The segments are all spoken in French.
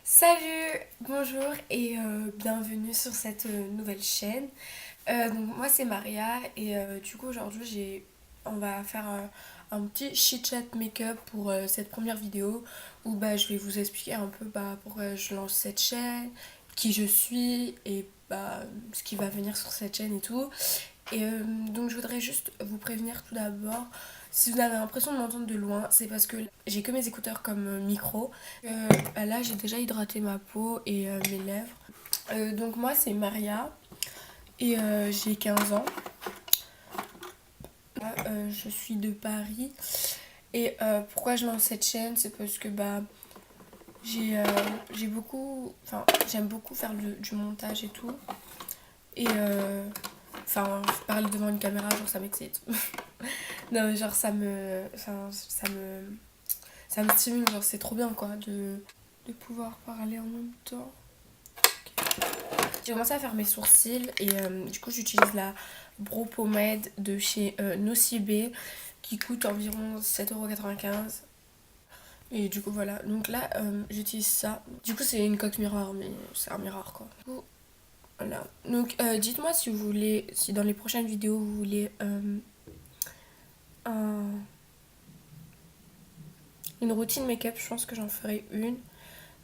Salut, bonjour et bienvenue sur cette nouvelle chaîne. Donc moi c'est Maria et du coup aujourd'hui on va faire un petit chit-chat make-up pour cette première vidéo où je vais vous expliquer un peu pourquoi je lance cette chaîne, qui je suis et ce qui va venir sur cette chaîne et tout. Et donc je voudrais juste vous prévenir tout d'abord, si vous avez l'impression de m'entendre de loin, c'est parce que j'ai que mes écouteurs comme micro. Là j'ai déjà hydraté ma peau et mes lèvres. Donc moi c'est Maria et j'ai 15 ans. Je suis de Paris et pourquoi je lance cette chaîne, c'est parce que j'ai j'aime beaucoup faire du montage et tout. Et parler devant une caméra, genre ça m'excite. Non, mais genre ça me stimule, genre c'est trop bien quoi de pouvoir parler en même temps. J'ai commencé à faire mes sourcils et du coup j'utilise la Brow Pomade de chez Nocibé qui coûte environ 7,95 €. Et du coup voilà, donc là j'utilise ça. Du coup c'est une coque miroir mais c'est un miroir quoi. Du coup, voilà. Donc dites-moi si vous voulez, si dans les prochaines vidéos vous voulez un une routine make-up, je pense que j'en ferai une.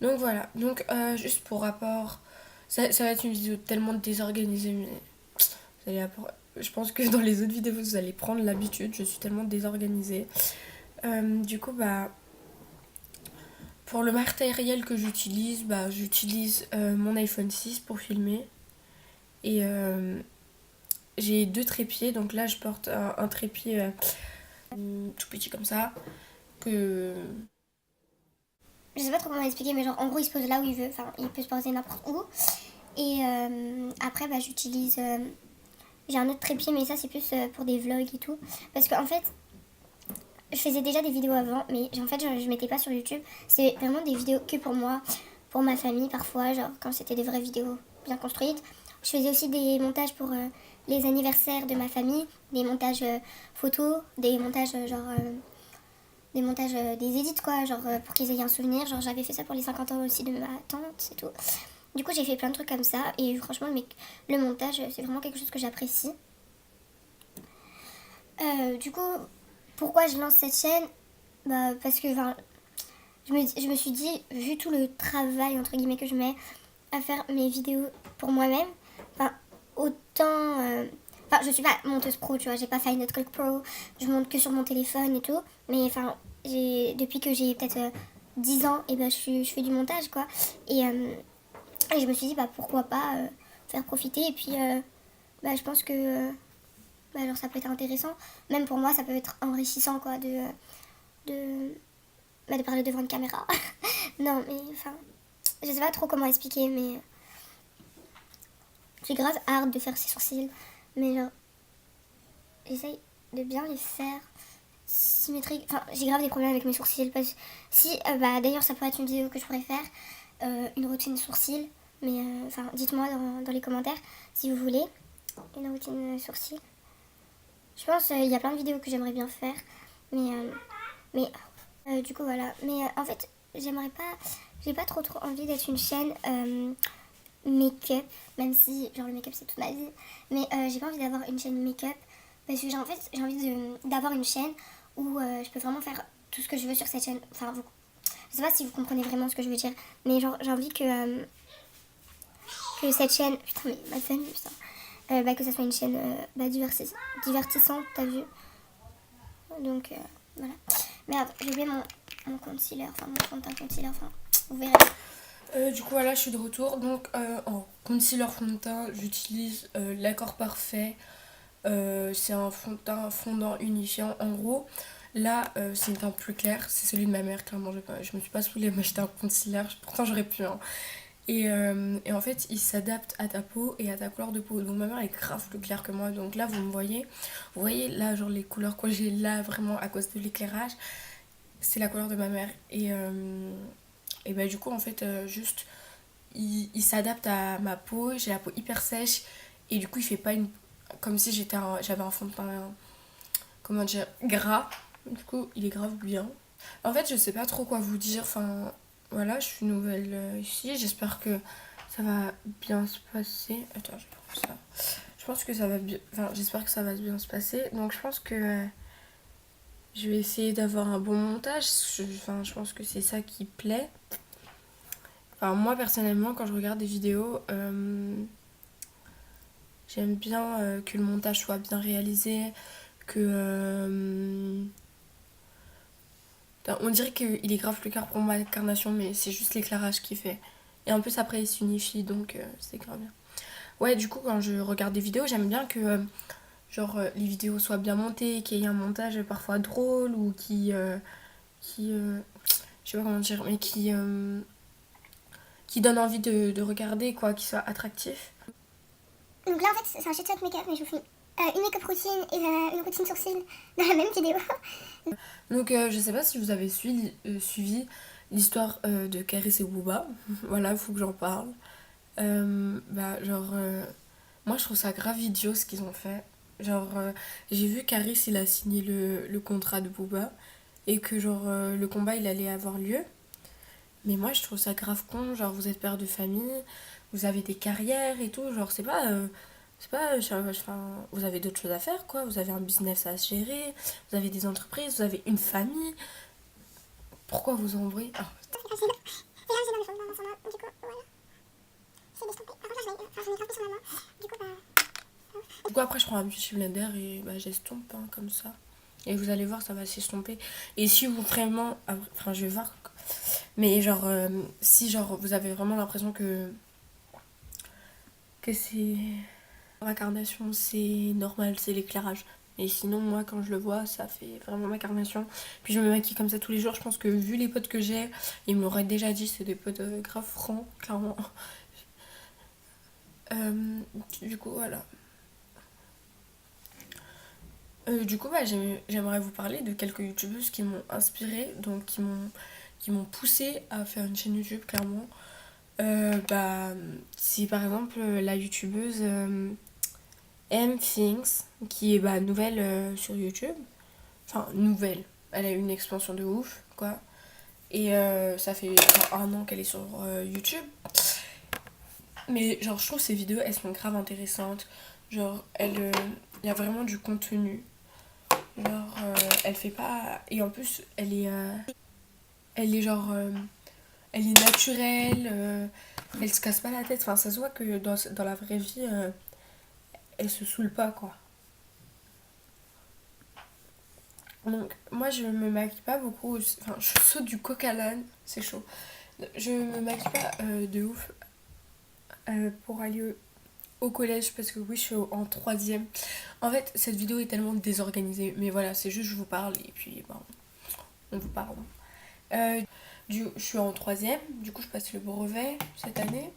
Donc voilà, donc juste pour rapport, ça va être une vidéo tellement désorganisée, mais vous allez je pense que dans les autres vidéos vous allez prendre l'habitude, je suis tellement désorganisée. Du coup, pour le matériel que j'utilise, j'utilise mon iPhone 6 pour filmer. Et j'ai deux trépieds, donc là je porte un trépied tout petit comme ça, que Je sais pas trop comment expliquer, mais genre en gros il se pose là où il veut, enfin il peut se poser n'importe où. Et après j'utilise, j'ai un autre trépied, mais ça c'est plus pour des vlogs et tout. Parce qu'en fait je faisais déjà des vidéos avant, mais en fait je mettais pas sur YouTube. C'est vraiment des vidéos que pour moi, pour ma famille parfois, genre quand c'était des vraies vidéos bien construites. Je faisais aussi des montages pour les anniversaires de ma famille, des montages photos, des montages des montages, des edits quoi, genre pour qu'ils aient un souvenir. Genre j'avais fait ça pour les 50 ans aussi de ma tante, c'est tout. Du coup j'ai fait plein de trucs comme ça et franchement le montage c'est vraiment quelque chose que j'apprécie. Du coup pourquoi je lance cette chaîne, parce que je me suis dit, vu tout le travail entre guillemets que je mets à faire mes vidéos pour moi-même, enfin autant enfin je suis pas monteuse pro, tu vois, j'ai pas Final Cut Pro, je monte que sur mon téléphone et tout, mais enfin depuis que j'ai peut-être 10 ans, et je fais du montage quoi. Et je me suis dit pourquoi pas faire profiter, et puis je pense que genre ça peut être intéressant, même pour moi ça peut être enrichissant quoi de, de parler devant une caméra. Non mais enfin je sais pas trop comment expliquer, mais j'ai grave hâte de faire ses sourcils, mais genre j'essaye de bien les faire symétriques. Enfin, j'ai grave des problèmes avec mes sourcils. Parce que si, d'ailleurs, ça pourrait être une vidéo que je pourrais faire, une routine sourcils. Mais dites-moi dans les commentaires si vous voulez une routine sourcils. Je pense qu'il y a plein de vidéos que j'aimerais bien faire, mais du coup voilà. Mais en fait, j'aimerais pas, j'ai pas trop envie d'être une chaîne make-up, même si genre le make-up c'est toute ma vie, mais j'ai pas envie d'avoir une chaîne make-up parce que en fait j'ai envie d'avoir une chaîne où je peux vraiment faire tout ce que je veux sur cette chaîne. Enfin je sais pas si vous comprenez vraiment ce que je veux dire, mais genre j'ai envie que cette chaîne, putain mais ma famille, putain, que ça soit une chaîne divertissante, t'as vu. Donc voilà. Merde, j'ai oublié mon concealer, enfin mon fond de teint concealer, enfin vous verrez. Du coup voilà, je suis de retour. Donc en concealer fond de teint, j'utilise l'accord parfait. C'est un fond de teint fondant unifiant. En gros, là c'est un teint plus clair. C'est celui de ma mère, clairement. Je me suis pas saoulée à m'acheter un concealer. Pourtant j'aurais pu. Hein. Et en fait, il s'adapte à ta peau et à ta couleur de peau. Donc ma mère est grave plus claire que moi. Donc là, vous me voyez. Vous voyez là, genre les couleurs que j'ai là, vraiment à cause de l'éclairage. C'est la couleur de ma mère. Et du coup, en fait, juste, il s'adapte à ma peau. J'ai la peau hyper sèche. Et du coup, il fait pas une. Comme si j'avais un fond de teint, comment dire, gras. Du coup, il est grave bien. En fait, je sais pas trop quoi vous dire. Enfin, voilà, je suis nouvelle ici. J'espère que ça va bien se passer. Attends, je vais prendre ça. Je pense que ça va bien. Enfin, j'espère que ça va bien se passer. Donc, je pense que je vais essayer d'avoir un bon montage. Enfin, je pense que c'est ça qui plaît. Enfin, moi, personnellement, quand je regarde des vidéos, j'aime bien que le montage soit bien réalisé. Que. On dirait qu'il est grave plus clair pour ma carnation, mais c'est juste l'éclairage qui fait. Et en plus, après, il s'unifie, donc c'est grave bien. Ouais, du coup, quand je regarde des vidéos, j'aime bien que les vidéos soient bien montées, qu'il y ait un montage parfois drôle ou qui je sais pas comment dire, mais qui donne envie de regarder, quoi, qui soit attractif. Donc là, en fait, c'est un chit-chat make-up, mais je vous fais une make-up routine et une routine sourcils dans la même vidéo. Donc, je sais pas si vous avez suivi l'histoire de Caris et Booba. Voilà, il faut que j'en parle. Moi, je trouve ça grave idiot ce qu'ils ont fait. J'ai vu Caris, il a signé le contrat de Booba et que, le combat, il allait avoir lieu. Mais moi, je trouve ça grave con. Genre, vous êtes père de famille, vous avez des carrières et tout. Genre, c'est pas. Enfin, vous avez d'autres choses à faire, quoi. Vous avez un business à gérer, vous avez des entreprises, vous avez une famille. Pourquoi vous embrouillez? Ah. Du coup, après, je prends un beauty blender et j'estompe comme ça. Et vous allez voir, ça va s'estomper. Et si vous vraiment. Enfin, je vais voir. Mais si vous avez vraiment l'impression que c'est. Ma carnation, c'est normal, c'est l'éclairage. Et sinon, moi, quand je le vois, ça fait vraiment ma carnation. Puis je me maquille comme ça tous les jours. Je pense que vu les potes que j'ai, ils me l'auraient déjà dit, c'est des potes grave francs, clairement. Du coup, voilà. Du coup, j'aimerais vous parler de quelques youtubeuses qui m'ont inspirée, donc qui m'ont poussée à faire une chaîne YouTube, clairement. C'est par exemple la youtubeuse M-Things, qui est nouvelle sur YouTube. Enfin, nouvelle. Elle a eu une expansion de ouf, quoi. Et ça fait un an qu'elle est sur YouTube. Mais je trouve que ses vidéos, elles sont grave intéressantes. Il y a vraiment du contenu. Elle fait pas. Et en plus, elle est elle est naturelle. Elle se casse pas la tête. Enfin, ça se voit que dans la vraie vie, elle se saoule pas, quoi. Donc, moi, je me maquille pas beaucoup. Enfin, je saute du coq à l'âne. C'est chaud. Je me maquille pas de ouf pour aller au collège parce que oui, je suis en troisième. En fait, cette vidéo est tellement désorganisée. Mais voilà, c'est juste je vous parle et puis on vous parle. Je suis en troisième, du coup je passe le brevet cette année.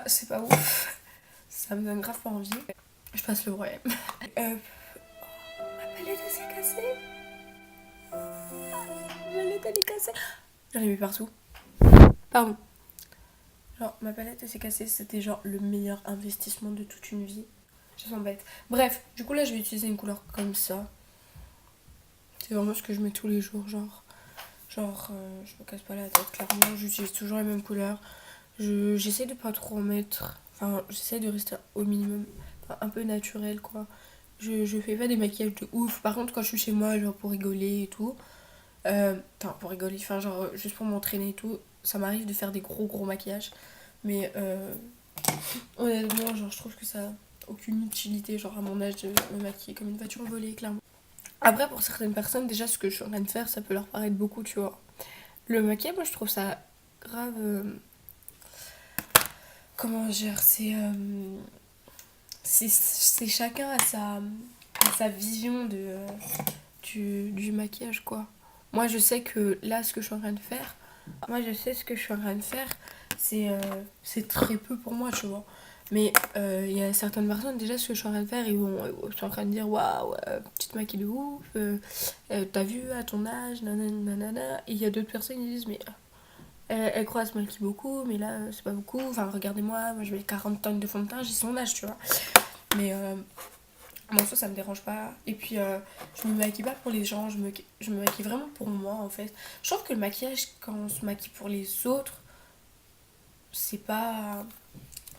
C'est pas ouf, ça me donne grave pas envie. Je passe le brevet. Ma palette elle s'est cassée. Ma palette elle est cassée. J'en ai mis partout. Pardon. Ma palette elle s'est cassée, c'était le meilleur investissement de toute une vie. Je sens bête. Bref, du coup là je vais utiliser une couleur comme ça. C'est vraiment ce que je mets tous les jours, je me casse pas la tête, clairement, j'utilise toujours les mêmes couleurs. J'essaie de pas trop en mettre, enfin, j'essaie de rester au minimum, enfin, un peu naturel, quoi. Je fais pas des maquillages de ouf. Par contre, quand je suis chez moi, pour rigoler et tout, enfin, pour rigoler, enfin, juste pour m'entraîner et tout, ça m'arrive de faire des gros maquillages. Mais honnêtement, je trouve que ça a aucune utilité, à mon âge, de me maquiller comme une voiture volée, clairement. Après, pour certaines personnes, déjà, ce que je suis en train de faire, ça peut leur paraître beaucoup, tu vois. Le maquillage, moi, je trouve ça grave. Comment dire, c'est chacun à sa vision du maquillage, quoi. Moi, je sais que là, ce que je suis en train de faire, c'est très peu pour moi, tu vois. Mais il y a certaines personnes, déjà, ce que je suis en train de faire, ils sont en train de dire waouh, tu te maquilles de ouf, t'as vu à ton âge, nanana. Et il y a d'autres personnes qui disent, mais elle croit qu'elle se maquille beaucoup, mais là, c'est pas beaucoup. Enfin, regardez-moi, moi je mets 40 tonnes de fond de teint, j'ai son âge, tu vois. Mais Bon, ça me dérange pas. Et puis, je me maquille pas pour les gens, je me maquille vraiment pour moi en fait. Je trouve que le maquillage, quand on se maquille pour les autres, c'est pas.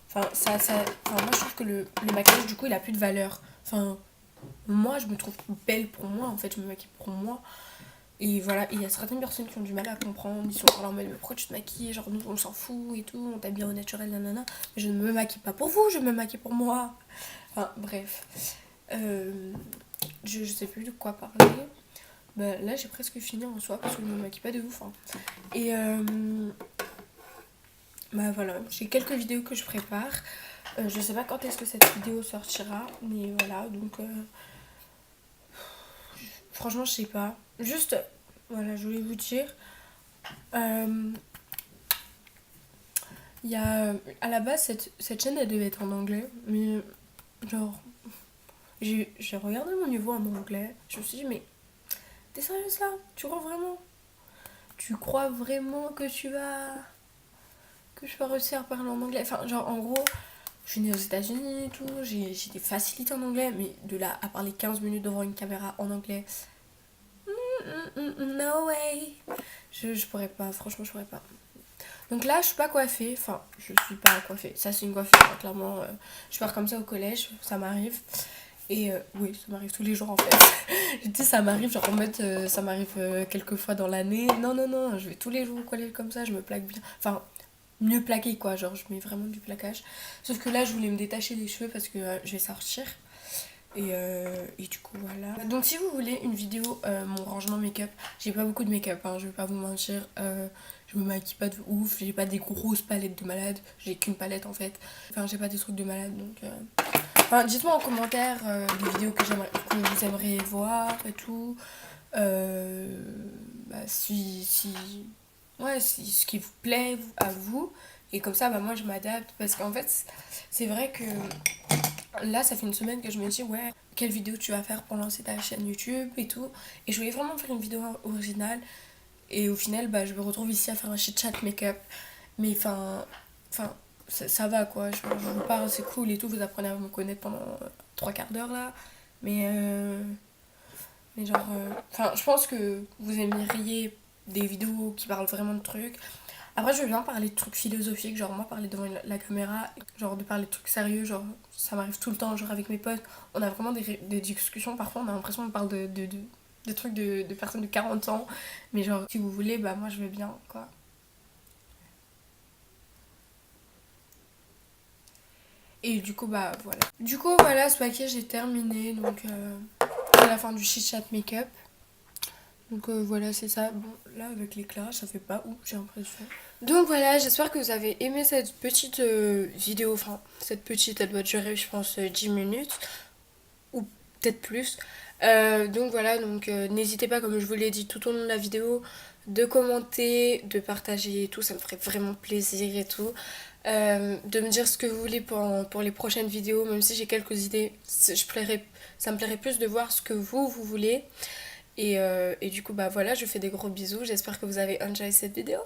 Enfin, moi je trouve que le maquillage, du coup, il a plus de valeur. Enfin, moi, je me trouve belle pour moi en fait, je me maquille pour moi. Et voilà, il y a certaines personnes qui ont du mal à comprendre, ils sont genre en mode, mais pourquoi tu te maquilles, genre nous on s'en fout et tout, on t'habille au naturel, nanana. Mais je ne me maquille pas pour vous, je me maquille pour moi. Enfin, bref. Je sais plus de quoi parler. Bah, là, j'ai presque fini en soi parce que je me maquille pas de ouf. Hein. Et bah voilà, j'ai quelques vidéos que je prépare. Je sais pas quand est-ce que cette vidéo sortira, mais voilà, donc franchement, je sais pas. Juste, voilà, je voulais vous dire. Il y a à la base cette chaîne elle devait être en anglais, mais genre j'ai regardé mon niveau en anglais, je me suis dit mais t'es sérieuse là? Tu crois vraiment? Tu crois vraiment que je vais réussir à parler en anglais? Enfin genre en gros, je suis née aux États-Unis et tout, j'ai des facilités en anglais, mais de là à parler 15 minutes devant une caméra en anglais, no way. Je pourrais pas, franchement je pourrais pas. Donc là, je suis pas coiffée. Enfin, je suis pas coiffée. Ça, c'est une coiffure, hein, clairement. Je pars comme ça au collège, ça m'arrive. Et oui, ça m'arrive tous les jours en fait. Je dis ça m'arrive, genre en mode ça m'arrive quelques fois dans l'année. Non, non, non, je vais tous les jours au collège comme ça, je me plaque bien. Enfin, mieux plaqué quoi, genre je mets vraiment du plaquage. Sauf que là, je voulais me détacher des cheveux parce que je vais sortir. Et du coup voilà. Donc si vous voulez une vidéo mon rangement make-up, j'ai pas beaucoup de make-up, hein, je vais pas vous mentir. Je me maquille pas de ouf, j'ai pas des grosses palettes de malade, j'ai qu'une palette en fait. Enfin j'ai pas des trucs de malade donc... Enfin dites-moi en commentaire des vidéos que vous aimeriez voir et tout. Bah, ouais, si ce qui vous plaît à vous. Et comme ça bah moi je m'adapte parce qu'en fait c'est vrai que là, ça fait une semaine que je me dis, ouais, quelle vidéo tu vas faire pour lancer ta chaîne YouTube et tout. Et je voulais vraiment faire une vidéo originale. Et au final, bah, je me retrouve ici à faire un chit-chat make-up. Mais enfin ça va quoi. Je vous parle, c'est cool et tout. Vous apprenez à me connaître pendant 3 quarts d'heure là. Mais, mais genre, enfin, je pense que vous aimeriez des vidéos qui parlent vraiment de trucs. Après, je veux bien parler de trucs philosophiques, genre moi parler devant la caméra, genre de parler de trucs sérieux, genre ça m'arrive tout le temps, genre avec mes potes, on a vraiment des discussions, parfois on a l'impression qu'on parle de trucs de personnes de 40 ans, mais genre si vous voulez, bah moi je veux bien quoi. Et du coup, bah voilà. Du coup, voilà, ce maquillage est terminé, donc c'est la fin du chit chat make-up. Donc voilà, c'est ça. Bon, là, avec l'éclairage, ça fait pas ouf, j'ai l'impression. Donc voilà, j'espère que vous avez aimé cette petite vidéo. Enfin, cette petite, elle doit durer, je pense, 10 minutes. Ou peut-être plus. Donc voilà, donc n'hésitez pas, comme je vous l'ai dit tout au long de la vidéo, de commenter, de partager et tout. Ça me ferait vraiment plaisir et tout. De me dire ce que vous voulez pour les prochaines vidéos. Même si j'ai quelques idées, ça me plairait plus de voir ce que vous voulez. Et du coup bah voilà, je fais des gros bisous, j'espère que vous avez enjoy cette vidéo.